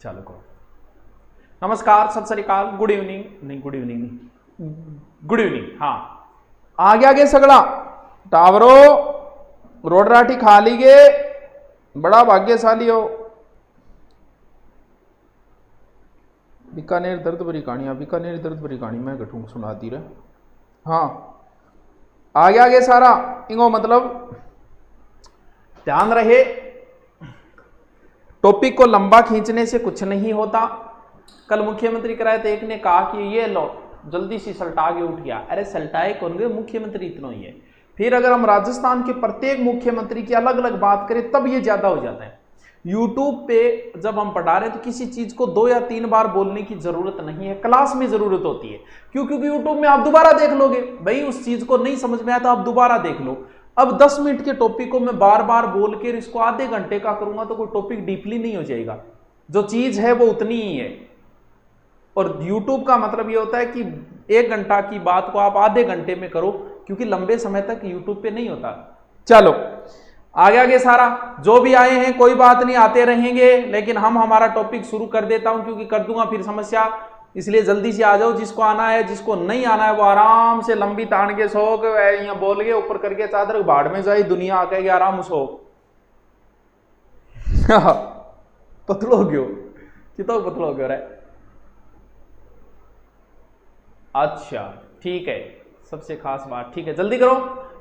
चलो करो। नमस्कार, सत श्री अकाल, गुड इवनिंग नहीं, गुड इवनिंग नहीं, गुड इवनिंग। हाँ, आगे आगे सगड़ा टावरो रोड राठी खा लीगे, बड़ा भाग्यशाली हो। बीकानेर दर्द भरी कहानी, बीकानेर दर्द भरी कहानी मैं घटू सुनाती रहे। हाँ, आगे आगे सारा इंगो मतलब ध्यान रहे, टॉपिक को लंबा खींचने से कुछ नहीं होता। कल मुख्यमंत्री कराए तो एक ने कहा कि ये लो जल्दी से सल्टा के उठ गया। अरे सल्टाए कौन गए, मुख्यमंत्री इतना ही है। फिर अगर हम राजस्थान के प्रत्येक मुख्यमंत्री की अलग अलग बात करें तब ये ज्यादा हो जाता है। यूट्यूब पे जब हम पढ़ा रहे हैं तो किसी चीज को 2 या 3 बार बोलने की जरूरत नहीं है, क्लास में जरूरत होती है। क्यों? क्योंकि यूट्यूब में आप दोबारा देख लोगे, भाई उस चीज को नहीं समझ में आया तो आप दोबारा देख लो। अब 10 मिनट के टॉपिक को मैं बार बार बोल के इसको आधे घंटे का करूंगा तो कोई टॉपिक डीपली नहीं हो जाएगा। जो चीज है वो उतनी ही है। और यूट्यूब का मतलब ये होता है कि 1 घंटा की बात को आप आधे घंटे में करो, क्योंकि लंबे समय तक यूट्यूब पे नहीं होता। चलो आगे आगे सारा जो भी आए हैं कोई बात नहीं, आते रहेंगे, लेकिन हम हमारा टॉपिक शुरू कर देता हूं क्योंकि कर दूंगा फिर समस्या, इसलिए जल्दी से आ जाओ। जिसको आना है, जिसको नहीं आना है वो आराम से लंबी तान के सो के यहाँ बोल के ऊपर करके चादर भाड़ में जाए, दुनिया आके आराम सो। पतलो क्यों, कितना पतलो क्यों रहा? अच्छा ठीक है, सबसे खास बात, ठीक है जल्दी करो।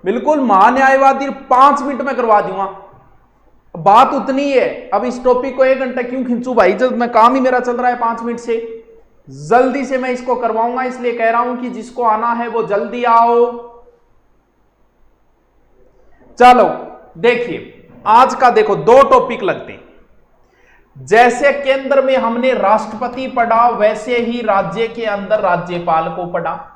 बिल्कुल महान्यायवादी 5 मिनट में करवा दूंगा, बात उतनी है। अब इस टॉपिक को 1 घंटा क्यों खींचू भाई, जब मैं काम ही मेरा चल रहा है 5 मिनट से। जल्दी से मैं इसको करवाऊंगा, इसलिए कह रहा हूं कि जिसको आना है वो जल्दी आओ। चलो देखिए, आज का देखो 2 टॉपिक लगते हैं। जैसे केंद्र में हमने राष्ट्रपति पढ़ा, वैसे ही राज्य के अंदर राज्यपाल को पढ़ा।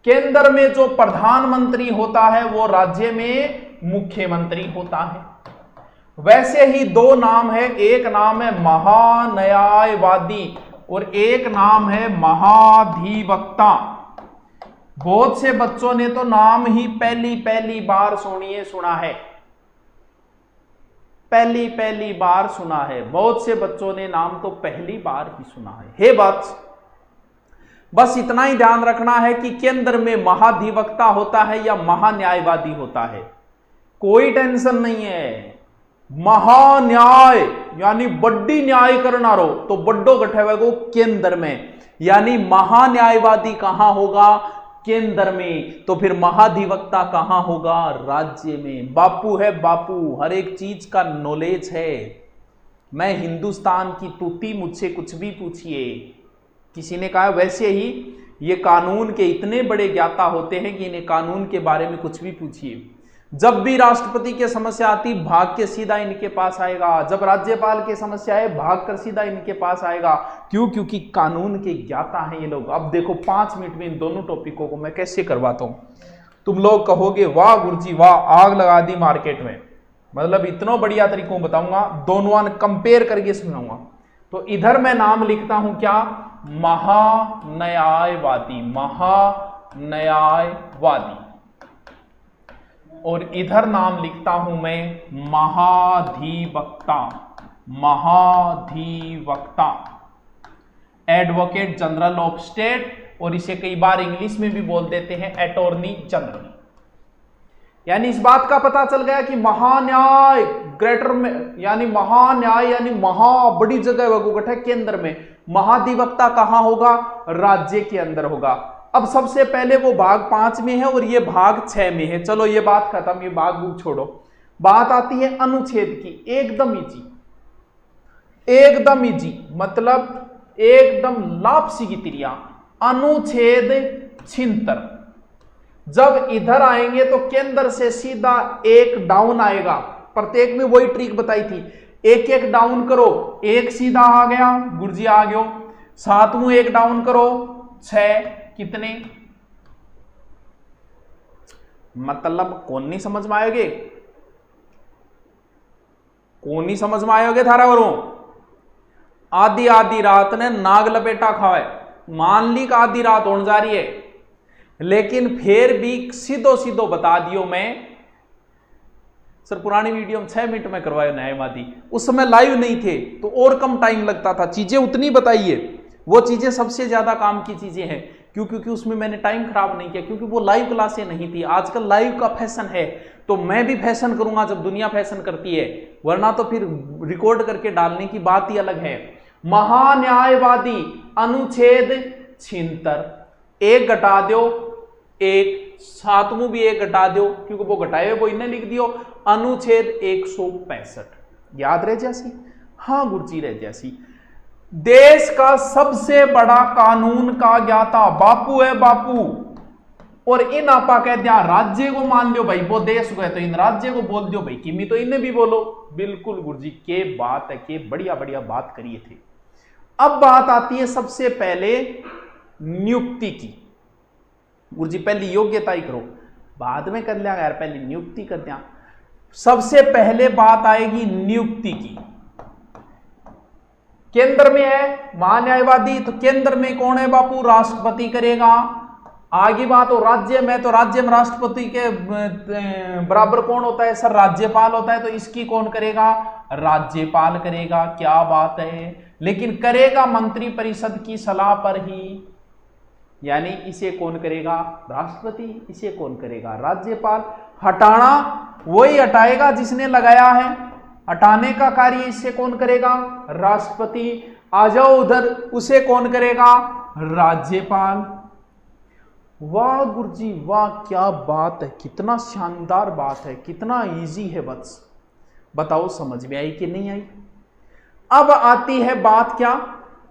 केंद्र में जो प्रधानमंत्री होता है वो राज्य में मुख्यमंत्री होता है। वैसे ही 2 नाम है, एक नाम है महान्यायवादी और एक नाम है महाधिवक्ता। बहुत से बच्चों ने तो नाम ही पहली बार सुना है, पहली बार सुना है। बहुत से बच्चों ने नाम तो पहली बार ही सुना है। हे बस इतना ही ध्यान रखना है कि केंद्र में महाधिवक्ता होता है या महान्यायवादी होता है, कोई टेंशन नहीं है। महान्याय यानी बड्डी न्याय करना रो तो बड्डो गठे को केंद्र में, यानी महान्यायवादी कहां होगा? केंद्र में। तो फिर महाधिवक्ता कहां होगा? राज्य में। बापू है बापू, हर एक चीज का नॉलेज है। मैं हिंदुस्तान की तूती, मुझसे कुछ भी पूछिए। किसी ने कहा वैसे ही ये कानून के इतने बड़े ज्ञाता होते हैं कि इन्हें कानून के बारे में कुछ भी पूछिए। जब भी राष्ट्रपति की समस्या आती भाग के सीधा इनके पास आएगा, जब राज्यपाल की समस्या है भाग कर सीधा इनके पास आएगा। क्यों? क्योंकि कानून के ज्ञाता हैं ये लोग। अब देखो 5 मिनट में इन दोनों टॉपिकों को मैं कैसे करवाता हूं। तुम लोग कहोगे वाह गुरुजी वाह, आग लगा दी मार्केट में। मतलब इतना बढ़िया तरीकों बताऊंगा, दोनों कंपेयर करके सुनाऊंगा। तो इधर मैं नाम लिखता हूं क्या? महान्यायवादी, महान्यायवादी। और इधर नाम लिखता हूं मैं महाधिवक्ता, महाधिवक्ता, एडवोकेट जनरल ऑफ स्टेट, और इसे कई बार इंग्लिश में भी बोल देते हैं अटॉर्नी जनरल। यानी इस बात का पता चल गया कि महान्याय ग्रेटर में, यानी महान्याय यानी महा बड़ी जगह वगुगठ है केंद्र में। महाधिवक्ता कहां होगा? राज्य के अंदर होगा। अब सबसे पहले वो भाग 5 में है और ये भाग 6 में है। चलो ये बात खत्म, ये भाग बुक छोड़ो। बात आती है अनुच्छेद की। एकदम इजी, एकदम इजी, मतलब एकदम लापसी की तिरिया। अनुच्छेद 76। जब इधर आएंगे तो केंद्र से सीधा 1 डाउन आएगा। प्रत्येक में वही ट्रिक बताई थी, 1 डाउन करो, 1 सीधा आ गया, गुरुजी आ गयो। 7वां 1 डाउन करो, 6 कितने? मतलब कौन नहीं समझ में आयोगे? कौन नहीं समझ में आयोगे थारा वरों? आधी आधी रात ने नाग लपेटा खाए, मान ली का आधी रात होने जा रही है, लेकिन फिर भी सीधो सीधो बता दियो मैं। सर पुरानी वीडियो हम 6 मिनट में करवाए न्यायवादी, उस समय लाइव नहीं थे तो और कम टाइम लगता था, चीजें उतनी बताइए, वो चीजें सबसे ज्यादा काम की चीजें हैं। क्यों? क्योंकि उसमें मैंने टाइम खराब नहीं किया, क्योंकि वो लाइव क्लासें नहीं थी। आजकल लाइव का फैशन है, तो मैं भी फैशन करूंगा जब दुनिया फैशन करती है, वरना तो फिर रिकॉर्ड करके डालने की बात ही अलग है। महान्यायवादी अनुच्छेद 76, एक घटा दो, एक सातवीं भी एक घटा दो, क्योंकि वो घटाए वो इन्हें लिख दियो, अनुच्छेद 165 याद रह जैसी? हाँ गुरुजी रह जैसी। देश का सबसे बड़ा कानून का ज्ञाता बापू है, बापू। और इन आपा कहते हैं राज्य को मान लो भाई, वो देश को है तो इन राज्य को बोल दो भाई, किमी तो इन्हें भी बोलो। बिल्कुल गुरुजी के बात है, के बढ़िया बढ़िया बात करिए थे। अब बात आती है सबसे पहले नियुक्ति की। गुरुजी पहले योग्यता ही करो, बाद में कर लिया यार, पहले नियुक्ति कर दिया। सबसे पहले बात आएगी नियुक्ति की। केंद्र में है महान्यायवादी, तो केंद्र में कौन है बापू? राष्ट्रपति करेगा। आगे बात हो राज्य में, तो राज्य में राष्ट्रपति के बराबर कौन होता है? सर राज्यपाल होता है, तो इसकी कौन करेगा? राज्यपाल करेगा। क्या बात है, लेकिन करेगा मंत्री परिषद की सलाह पर ही, यानी इसे कौन करेगा? राष्ट्रपति। इसे कौन करेगा? राज्यपाल। हटाना वही हटाएगा जिसने लगाया है, हटाने का कार्य इससे कौन करेगा? राष्ट्रपति। आ जाओ उधर, उसे कौन करेगा? राज्यपाल। वाह गुरुजी वाह, क्या बात है, कितना शानदार बात है, कितना इजी है बस। बताओ समझ में आई कि नहीं आई? अब आती है बात क्या?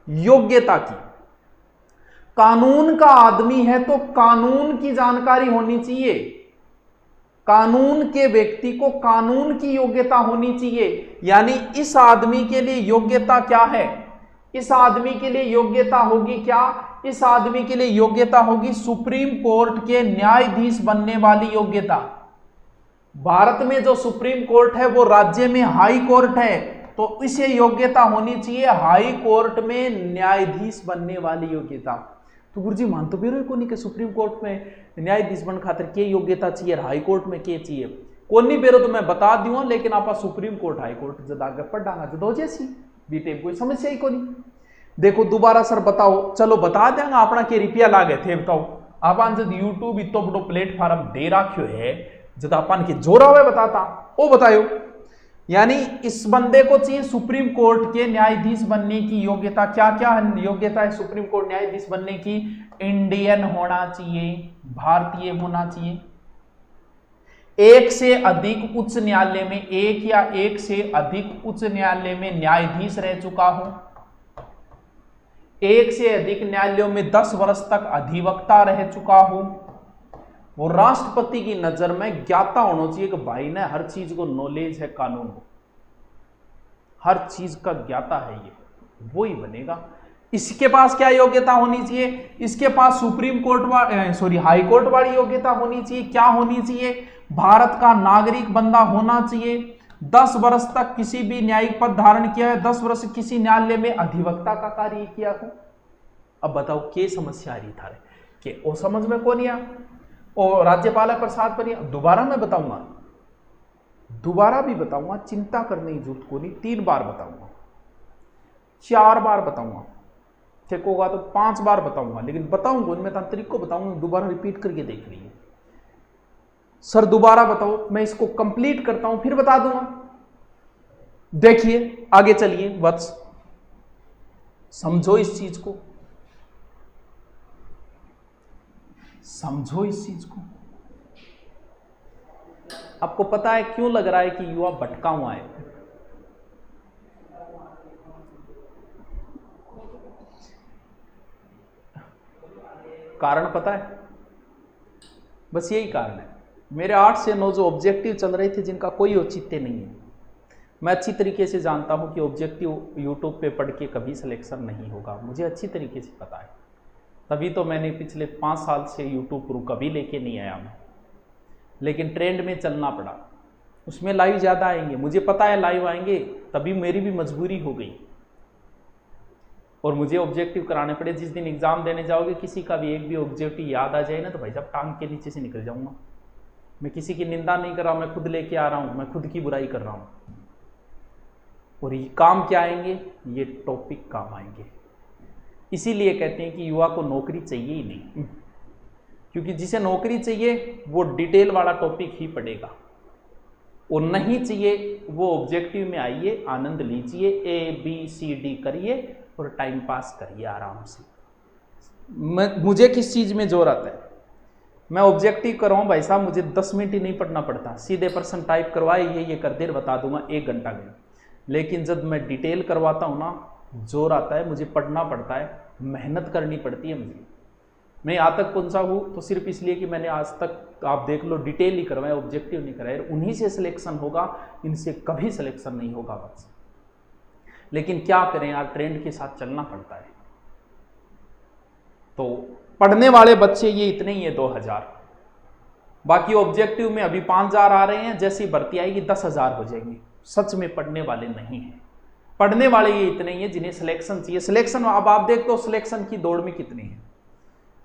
योग्यता की। कानून का आदमी है तो कानून की जानकारी होनी चाहिए, कानून के व्यक्ति को कानून की योग्यता होनी चाहिए। यानी इस आदमी के लिए योग्यता क्या है? इस आदमी के लिए योग्यता होगी क्या? इस आदमी के लिए योग्यता होगी सुप्रीम कोर्ट के न्यायाधीश बनने वाली योग्यता। भारत में जो सुप्रीम कोर्ट है वो राज्य में हाई कोर्ट है, तो इसे योग्यता होनी चाहिए हाई कोर्ट में न्यायाधीश बनने वाली योग्यता। तो गुरुजी मान तो भी को नहीं कि सुप्रीम कोर्ट में न्यायाधीश बन खातिर के योग्यता चाहिए, हाई कोर्ट में के चाहिए? कोई बेरो तो मैं बता दूंगा, लेकिन आप सुप्रीम कोर्ट हाई कोर्ट जद आगे पढ़ डांगा जदो जैसी बीते कोई समस्या ही को नहीं। देखो दोबारा सर बताओ, चलो बता देंगे अपना के रुपया लागे थे, बताओ आप जब यूट्यूब इतो बड़ो प्लेटफॉर्म दे रखो है, जब अपन के जोरा हुए बताता वो बतायो। यानी इस बंदे को चाहिए सुप्रीम कोर्ट के न्यायाधीश बनने की योग्यता। क्या क्या योग्यता है सुप्रीम कोर्ट न्यायाधीश बनने की? इंडियन होना चाहिए, भारतीय होना चाहिए, एक से अधिक उच्च न्यायालय में, एक या एक से अधिक उच्च न्यायालय में न्यायाधीश रह चुका हो, एक से अधिक न्यायालयों में 10 वर्ष तक अधिवक्ता रह चुका हो, वो राष्ट्रपति की नजर में ज्ञाता होना चाहिए कि भाई ने हर चीज को नॉलेज है, कानून को हर चीज का ज्ञाता है, ये वो ही बनेगा। इसके पास क्या योग्यता होनी चाहिए? इसके पास सुप्रीम कोर्ट हाई कोर्ट वाली योग्यता होनी चाहिए। क्या होनी चाहिए? भारत का नागरिक बंदा होना चाहिए, 10 वर्ष तक किसी भी न्यायिक पद धारण किया है, 10 वर्ष किसी न्यायालय में अधिवक्ता का कार्य किया हो। अब बताओ क्या समस्या आ रही था कि वो समझ में कौन आया? और राज्यपाल प्रसाद पर दोबारा मैं बताऊंगा, दोबारा भी बताऊंगा, चिंता करने की जरूरत को नहीं। 3 बार बताऊंगा, 4 बार बताऊंगा, ठीक होगा तो 5 बार बताऊंगा, लेकिन बताऊंगा उनमें तांत्रिक को बताऊंगा, दोबारा रिपीट करके देख लीजिए। सर दोबारा बताओ, मैं इसको कंप्लीट करता हूं फिर बता दूंगा। देखिए आगे चलिए वत्स, समझो इस चीज को, समझो इस चीज को। आपको पता है क्यों लग रहा है कि युवा भटका हुआ है? कारण पता है? बस यही कारण है। मेरे 8 से 9 जो ऑब्जेक्टिव चल रहे थे, जिनका कोई औचित्य नहीं है, मैं अच्छी तरीके से जानता हूं कि ऑब्जेक्टिव यूट्यूब पे पढ़ के कभी सिलेक्शन नहीं होगा, मुझे अच्छी तरीके से पता है। तभी तो मैंने पिछले 5 साल से यूट्यूब पर कभी लेके नहीं आया मैं, लेकिन ट्रेंड में चलना पड़ा। उसमें लाइव ज़्यादा आएंगे, मुझे पता है लाइव आएंगे, तभी मेरी भी मजबूरी हो गई और मुझे ऑब्जेक्टिव कराने पड़े। जिस दिन एग्जाम देने जाओगे, किसी का भी एक भी ऑब्जेक्टिव याद आ जाए ना, तो भाई साहब टांग के नीचे से निकल जाऊंगा। मैं किसी की निंदा नहीं कर रहा हूं, मैं खुद लेके आ रहा हूं, मैं खुद की बुराई कर रहा हूं। और ये काम क्या आएंगे, ये टॉपिक काम आएंगे। इसीलिए कहते हैं कि युवा को नौकरी चाहिए ही नहीं, क्योंकि जिसे नौकरी चाहिए वो डिटेल वाला टॉपिक ही पढ़ेगा, और नहीं चाहिए वो ऑब्जेक्टिव में आइए, आनंद लीजिए, ABCD करिए और टाइम पास करिए आराम से। मुझे किस चीज में जोर आता है, मैं ऑब्जेक्टिव कर रहा हूं भाई साहब, मुझे 10 मिनट ही नहीं पढ़ना पड़ता, सीधे पर्सन टाइप करवाए ये कर दे, बता दूंगा 1 घंटा गया। लेकिन जब मैं डिटेल करवाता हूं ना, जोर आता है, मुझे पढ़ना पड़ता है, मेहनत करनी पड़ती है मुझे। मैं यहाँ तक पहुंचा हूँ तो सिर्फ इसलिए कि मैंने आज तक आप देख लो डिटेल ही करवाया, ऑब्जेक्टिव नहीं कराया, उन्हीं से सिलेक्शन होगा, इनसे कभी सिलेक्शन नहीं होगा बस। लेकिन क्या करें यार, ट्रेंड के साथ चलना पड़ता है। तो पढ़ने वाले बच्चे ये इतने ही है 2000, बाकी ऑब्जेक्टिव में अभी 5000 आ रहे हैं, जैसी भर्ती आएगी 10,000 हो जाएंगे। सच में पढ़ने वाले नहीं हैं, पढ़ने वाले ये इतने ही हैं जिन्हें सिलेक्शन चाहिए। सिलेक्शन अब आप देख तो सिलेक्शन की दौड़ में कितनी है,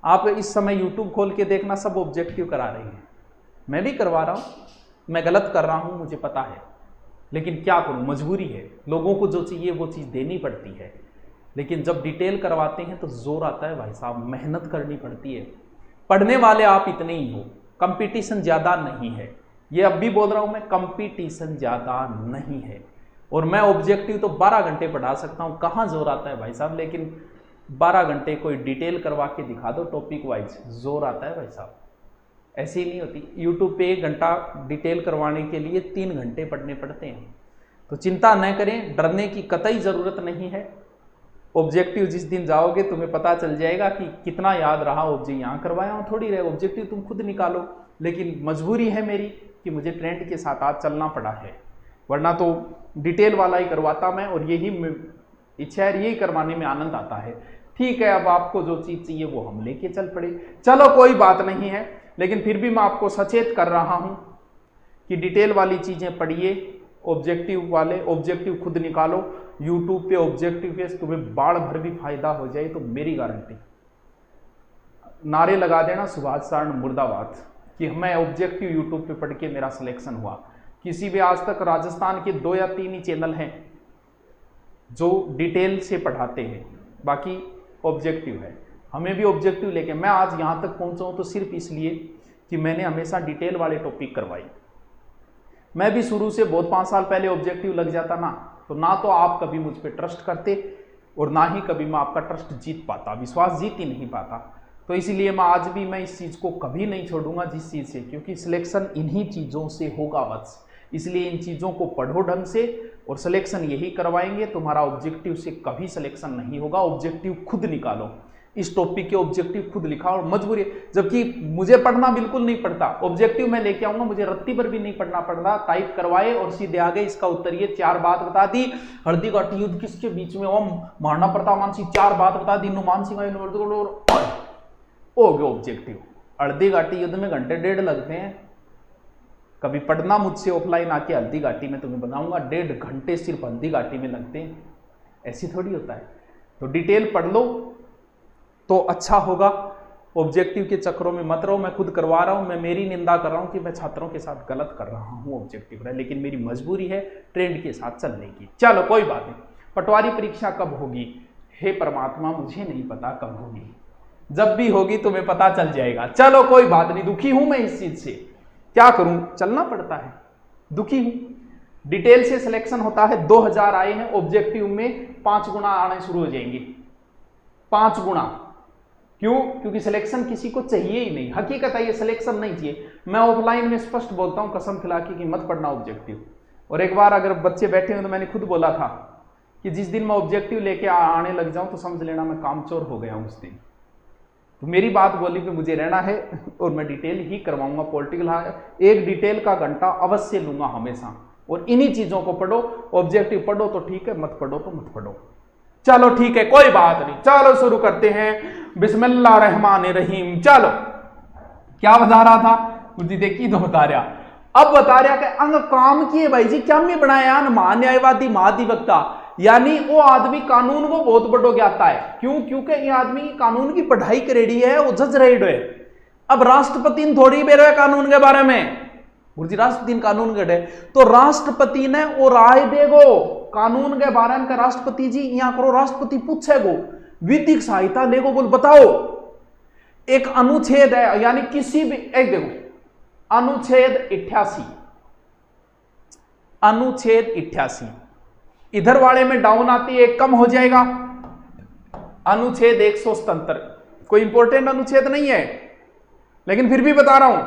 आप इस समय यूट्यूब खोल के देखना, सब ऑब्जेक्टिव करा रहे हैं, मैं भी करवा रहा हूँ, मैं गलत कर रहा हूँ मुझे पता है, लेकिन क्या करूँ, मजबूरी है, लोगों को जो चाहिए वो चीज़ देनी पड़ती है। लेकिन जब डिटेल करवाते हैं तो जोर आता है भाई साहब, मेहनत करनी पड़ती है। पढ़ने वाले आप इतने ही हो, कंपटीशन ज़्यादा नहीं है, ये अब भी बोल रहा हूँ मैं, कंपटीशन ज़्यादा नहीं है। और मैं ऑब्जेक्टिव तो 12 घंटे पढ़ा सकता हूँ, कहाँ जोर आता है भाई साहब, लेकिन 12 घंटे कोई डिटेल करवा के दिखा दो टॉपिक वाइज, जोर आता है भाई साहब। ऐसी ही नहीं होती, यूट्यूब पे 1 घंटा डिटेल करवाने के लिए 3 घंटे पढ़ने पड़ते हैं। तो चिंता न करें, डरने की कतई ज़रूरत नहीं है। ऑब्जेक्टिव जिस दिन जाओगे तुम्हें पता चल जाएगा कि कितना याद रहा, ऑब्जेक्टिव यहाँ करवाया हूँ थोड़ी रहे, ऑब्जेक्टिव तुम खुद निकालो। लेकिन मजबूरी है मेरी कि मुझे ट्रेंड के साथ आज चलना पड़ा है, वरना तो डिटेल वाला ही करवाता मैं, और यही इच्छा है, यही करवाने में आनंद आता है। ठीक है, अब आपको जो चीज़ चाहिए वो हम लेके चल पड़े, चलो कोई बात नहीं है। लेकिन फिर भी मैं आपको सचेत कर रहा हूँ कि डिटेल वाली चीज़ें पढ़िए, ऑब्जेक्टिव वाले ऑब्जेक्टिव खुद निकालो। यूट्यूब पे ऑब्जेक्टिव पे तुम्हें बाढ़ भर भी फायदा हो जाए तो मेरी गारंटी, नारे लगा देना सुभाष सारण मुर्दाबाद, कि मैं ऑब्जेक्टिव यूट्यूब पे पढ़ के मेरा सिलेक्शन हुआ। किसी भी आज तक राजस्थान के 2 या 3 ही चैनल हैं जो डिटेल से पढ़ाते हैं, बाकी ऑब्जेक्टिव है। हमें भी ऑब्जेक्टिव लेके मैं आज यहाँ तक पहुँचा हूँ तो सिर्फ इसलिए कि मैंने हमेशा डिटेल वाले टॉपिक करवाई। मैं भी शुरू से बहुत 5 साल पहले ऑब्जेक्टिव लग जाता ना तो आप कभी मुझ पर ट्रस्ट करते, और ना ही कभी मैं आपका ट्रस्ट जीत पाता, विश्वास जीत ही नहीं पाता। तो इसीलिए आज भी मैं इस चीज़ को कभी नहीं छोड़ूंगा, जिस चीज़ से, क्योंकि सिलेक्शन इन्हीं चीज़ों से होगा बस। इसलिए इन चीज़ों को पढ़ो ढंग से, और सिलेक्शन यही करवाएंगे। तुम्हारा ऑब्जेक्टिव से कभी सिलेक्शन नहीं होगा, ऑब्जेक्टिव खुद निकालो, इस टॉपिक के ऑब्जेक्टिव खुद लिखा, और मजबूरी, जबकि मुझे पढ़ना बिल्कुल नहीं पड़ता, ऑब्जेक्टिव मैं लेके आऊंगा, मुझे रत्ती पर भी नहीं पढ़ना पड़ता, टाइप करवाए और सीधे आगे इसका उत्तर ये 4 बात बता दी। हल्दी घाटी युद्ध किसके बीच में, ओम महाराणा प्रताप मानसिंह, 4 बात बता दी, नुमान सिंह हो गया ऑब्जेक्टिव। हल्दी घाटी युद्ध में घंटे 1.5 लगते हैं। कभी पढ़ना मुझसे ऑफलाइन आके हल्दी घाटी में, तुम्हें बताऊंगा 1.5 घंटे सिर्फ हल्दी घाटी में लगते हैं, ऐसी थोड़ी होता है। तो डिटेल पढ़ लो तो अच्छा होगा, ऑब्जेक्टिव के चक्रों में मत रहो। मैं खुद करवा रहा हूं, मैं मेरी निंदा कर रहा हूं कि मैं छात्रों के साथ गलत कर रहा हूं ऑब्जेक्टिव, लेकिन मेरी मजबूरी है ट्रेंड के साथ चलने की। चलो कोई बात नहीं। पटवारी परीक्षा कब होगी, हे परमात्मा मुझे नहीं पता कब होगी, जब भी होगी तुम्हें पता चल जाएगा। चलो कोई बात नहीं, दुखी हूं मैं इस चीज से, क्या करूं, चलना पड़ता है, दुखी हूं। डिटेल से सिलेक्शन होता है, 2000 आए हैं, ऑब्जेक्टिव में 5 गुना आने शुरू हो जाएंगे, 5 गुना। क्यों? क्योंकि सिलेक्शन किसी को चाहिए ही नहीं, हकीकत है ये, सिलेक्शन नहीं चाहिए। मैं ऑफलाइन में स्पष्ट बोलता हूं, कसम खिला के, कि मत पढ़ना ऑब्जेक्टिव। और एक बार अगर बच्चे बैठे हुए तो मैंने खुद बोला था कि जिस दिन मैं ऑब्जेक्टिव लेके आने लग जाऊं तो समझ लेना मैं कामचोर हो गया हूं उस दिन। तो मेरी बात बोली कि मुझे रहना है और मैं डिटेल ही करवाऊंगा, पॉलिटिकल एक डिटेल का घंटा अवश्य लूंगा हमेशा। और इन्हीं चीजों को पढ़ो, ऑब्जेक्टिव पढ़ो तो ठीक है, मत पढ़ो तो मत पढ़ो। चलो ठीक है, कोई बात नहीं, चलो शुरू करते हैं। बिस्मिल्लाह रहमान रहीम। चलो क्या बता रहा था, मुझे देखी तो बता रहा, अब बता रहा कि अंग काम किए भाई जी, क्या में बनाया महान्यायवादी महाधिवक्ता, यानी वो आदमी कानून को बहुत बड़ो ज्ञाता है। क्यों? क्योंकि ये आदमी कानून की पढ़ाई करेड़ी है, वो जज रेड है। अब राष्ट्रपति ने थोड़ी बेरो है कानून के बारे में, गुरुजी राष्ट्रपति कानूनगढ़ है, तो राष्ट्रपति ने वो राय देगो कानून के बारे में, राष्ट्रपति जी यहां करो, राष्ट्रपति पूछेगो, विधिक सहायता लेगो, बोल बताओ एक अनुच्छेद है, यानी किसी भी एक देखो अनुच्छेद 88 इधर वाले में डाउन आती है, एक कम हो जाएगा, अनुच्छेद 177 कोई इंपॉर्टेंट अनुच्छेद नहीं है, लेकिन फिर भी बता रहा हूं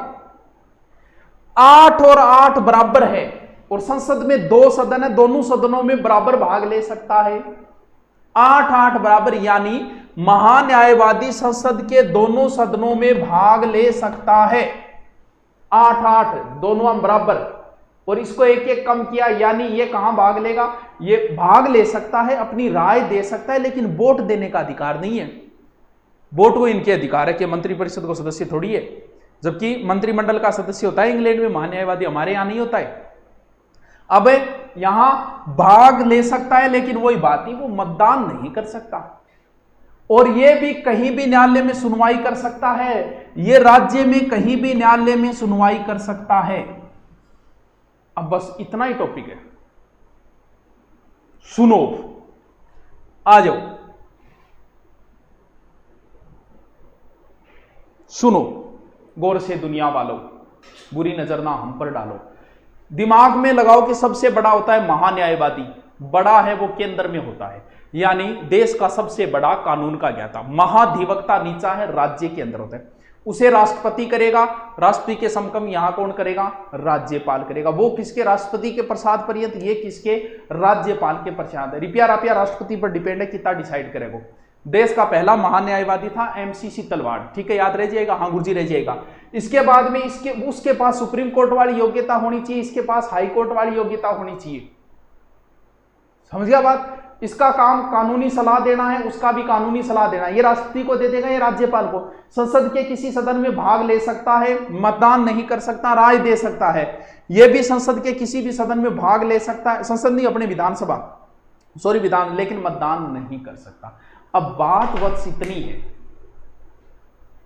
8 और 8 बराबर है, और संसद में 2 सदन है, दोनों सदनों में बराबर भाग ले सकता है। 8-8 बराबर, यानी महान्यायवादी संसद के दोनों सदनों में भाग ले सकता है। 8-8 दोनों बराबर, और इसको एक एक कम किया, यानी ये कहां भाग लेगा, ये भाग ले सकता है, अपनी राय दे सकता है, लेकिन वोट देने का अधिकार नहीं है। वोट को इनके अधिकार है कि मंत्रिपरिषद को सदस्य थोड़ी है, जबकि मंत्रिमंडल का सदस्य होता है इंग्लैंड में महान्यायवादी, हमारे यहां नहीं होता है। अब यहां भाग ले सकता है, लेकिन वही बात ही, वो मतदान नहीं कर सकता, और ये भी कहीं भी न्यायालय में सुनवाई कर सकता है, ये राज्य में कहीं भी न्यायालय में सुनवाई कर सकता है। अब बस इतना ही टॉपिक है, सुनो, आ जाओ, सुनो गौर से दुनिया वालों, बुरी नजर ना हम पर डालो, दिमाग में लगाओ कि सबसे बड़ा होता है महान्यायवादी, बड़ा है वो केंद्र में होता है, यानी देश का सबसे बड़ा कानून का ज्ञाता। महाधिवक्ता नीचा है, राज्य के अंदर होता है, उसे राष्ट्रपति करेगा, राष्ट्रपति के समकम यहां कौन करेगा, राज्यपाल करेगा। वो किसके, राष्ट्रपति के प्रसाद पर्यंत, ये किसके, राज्यपाल के प्रसाद है। रुपया राष्ट्रपति पर डिपेंड है कितना डिसाइड करेगा। देश का पहला महान्यायवादी था MC तलवाड़, ठीक है, याद रह जाएगा, हाँ गुरुजी रह जाएगा। इसके बाद में उसके पास सुप्रीम कोर्ट वाली योग्यता होनी चाहिए, इसके पास हाई कोर्ट वाली योग्यता होनी चाहिए, समझ गया बात। इसका काम कानूनी सलाह देना है, उसका भी कानूनी सलाह देना है, ये राष्ट्रपति को दे देगा, ये राज्यपाल को। संसद के किसी सदन में भाग ले सकता है, मतदान नहीं कर सकता, राय दे सकता है। ये भी संसद के किसी भी सदन में भाग ले सकता है, संसद नहीं अपने विधानसभा, सॉरी विधान, लेकिन मतदान नहीं कर सकता। अब बात वत्स इतनी है,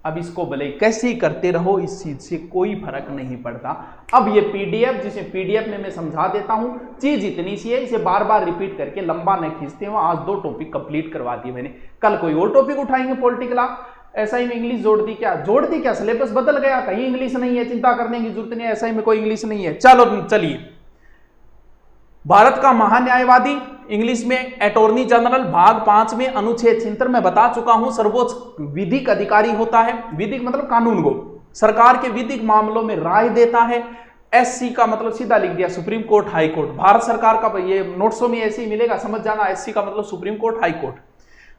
अब इसको भले कैसे ही करते रहो, इस चीज से कोई फर्क नहीं पड़ता। अब ये PDF, जिसे PDF में मैं समझा देता हूं, चीज इतनी सी है, इसे बार बार रिपीट करके लंबा नहीं खींचते हो। आज 2 टॉपिक कंप्लीट करवा दिए मैंने, कल कोई और टॉपिक उठाएंगे पॉलिटिकल। ऐसा ही में इंग्लिश जोड़ दी क्या, सिलेबस बदल गया, कहीं इंग्लिश नहीं है, चिंता करने की जरूरत नहीं है, ऐसा ही में कोई इंग्लिश नहीं है। चलो चलिए, भारत का महान्यायवादी, इंग्लिश में अटॉर्नी जनरल, भाग 5 में अनुच्छेद 76 में बता चुका हूं, सर्वोच्च विधिक अधिकारी होता है। विधिक मतलब कानून को, सरकार के विधिक मामलों में राय देता है। SC का मतलब सीधा लिख दिया, supreme court, high court. Bharat सरकार का ये नोट्सों में ऐसे ही मिलेगा, समझ जाना। SC का मतलब सुप्रीम कोर्ट, हाई कोर्ट।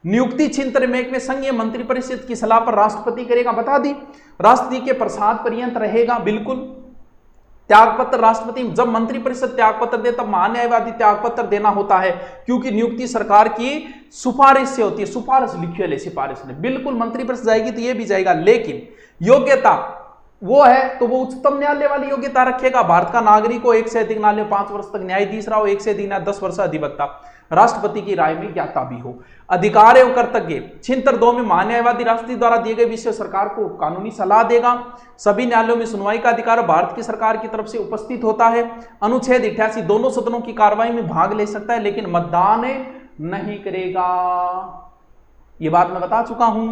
नियुक्ति छिंतर में संघीय मंत्रिपरिषद की सलाह पर राष्ट्रपति करेगा, बता दी। राष्ट्रपति के प्रसाद पर्यंत रहेगा, बिल्कुल। त्यागपत्र राष्ट्रपति, जब मंत्रिपरिषद त्यागपत्र दे तब महान्यायवादी त्यागपत्र देना होता है, क्योंकि नियुक्ति सरकार की सिफारिश से होती है। सिफारिश लिखिए ले, सिफारिश ने बिल्कुल मंत्रिपरिषद जाएगी तो ये भी जाएगा, लेकिन योग्यता वो है तो वो उच्चतम न्यायालय वाली योग्यता रखेगा। भारत का नागरिक हो, 1 से अधिक न्यायालय 5 वर्ष तक न्यायाधीश रहा हो, 1 से अधिक 10 वर्ष अधिवक्ता, राष्ट्रपति की राय में ज्ञाता भी हो। अधिकार एवं कर्तव्य 76(2) में महान्यायवादी राष्ट्रपति द्वारा दिए गए विषय सरकार को कानूनी सलाह देगा। सभी न्यायालयों में सुनवाई का अधिकार भारत की सरकार की तरफ से उपस्थित होता है। अनुच्छेद 88 दोनों सदनों की कार्रवाई में भाग ले सकता है, लेकिन मतदान नहीं करेगा। ये बात मैं बता चुका हूं।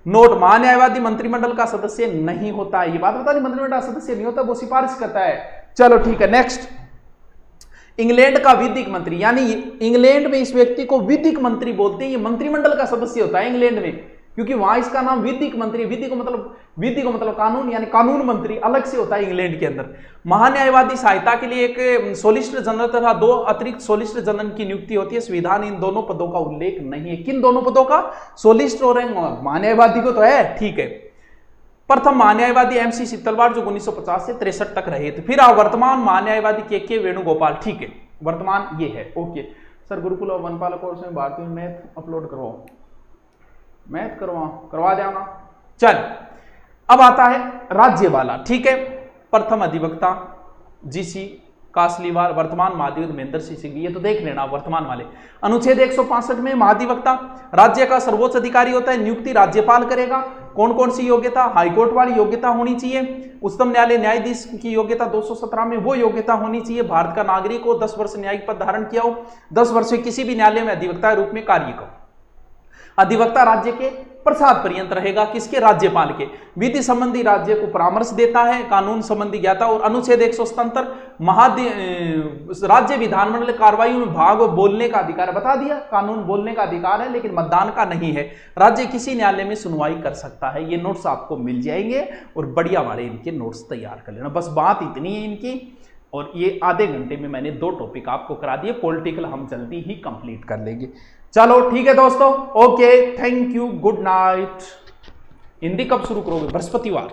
नोट, महान्यायवादी मंत्रिमंडल का सदस्य नहीं होता है, ये बात बता दी, मंत्रिमंडल का सदस्य नहीं होता, वो सिफारिश करता है। चलो ठीक है, नेक्स्ट। इंग्लैंड का विधिक मंत्री, यानी इंग्लैंड में इस व्यक्ति को विधिक मंत्री बोलते हैं, ये मंत्रिमंडल का सदस्य होता है इंग्लैंड में, क्योंकि वहां इसका नाम विधिक मंत्री, विधि को मतलब कानून, यानी कानून मंत्री अलग से होता है इंग्लैंड के अंदर। महान्यायवादी सहायता के लिए एक सोलिसिटर जनरल तथा 2 अतिरिक्त सोलिसिटर जनरल की नियुक्ति होती है। संविधान इन दोनों पदों का उल्लेख नहीं है। किन दोनों पदों का, सोलिसिटर और महान्यायवादी को तो है, ठीक है। प्रथम महान्यायवादी MC तलवाड़, जो 1950 से 63 तक रहे थे। फिर वर्तमान महान्यायवादी के वेणुगोपाल, ठीक है, वर्तमान ये है। ओके सर, गुरुकुल और वनपाल कोर्स में भारतीय मैथ अपलोड करवाओ, मैथ करवा देना। चल, अब आता है राज्य वाला, ठीक है। प्रथम अधिवक्ता GC कासलीवाल, वर्तमान महाधिवक्ता महेंद्र सिंह सिंघवी, ये तो देख लेना वर्तमान वाले। अनुच्छेद 165 में महाधिवक्ता राज्य का सर्वोच्च अधिकारी होता है, नियुक्ति राज्यपाल करेगा। कौन कौन सी योग्यता? हाईकोर्ट वाली योग्यता होनी चाहिए। उच्चतम न्यायालय न्यायाधीश की योग्यता 217 में वो योग्यता होनी चाहिए। भारत का नागरिक हो, 10 वर्ष न्यायिक पद धारण किया हो, 10 वर्ष से किसी भी न्यायालय में अधिवक्ता रूप में कार्य करो। अधिवक्ता राज्य के प्रसाद पर्यंत रहेगा, किसके? राज्यपाल के। विधि संबंधी राज्य को परामर्श देता है, कानून संबंधी ज्ञाता। और अनुच्छेद 177 राज्य विधानमंडल कार्रवाई में भाग बोलने का अधिकार, बता दिया कानून बोलने का अधिकार है लेकिन मतदान का नहीं है। राज्य किसी न्यायालय में सुनवाई कर सकता है। ये नोट्स आपको मिल जाएंगे और बढ़िया वाले इनके नोट्स तैयार कर लेना। बस बात इतनी है इनकी, और ये आधे घंटे में मैंने 2 टॉपिक आपको करा दिए। पॉलिटिकल हम जल्दी ही कंप्लीट कर लेंगे। चलो ठीक है दोस्तों, okay, thank you, good night. Hindi कब शुरू करोगे? बृहस्पतिवार।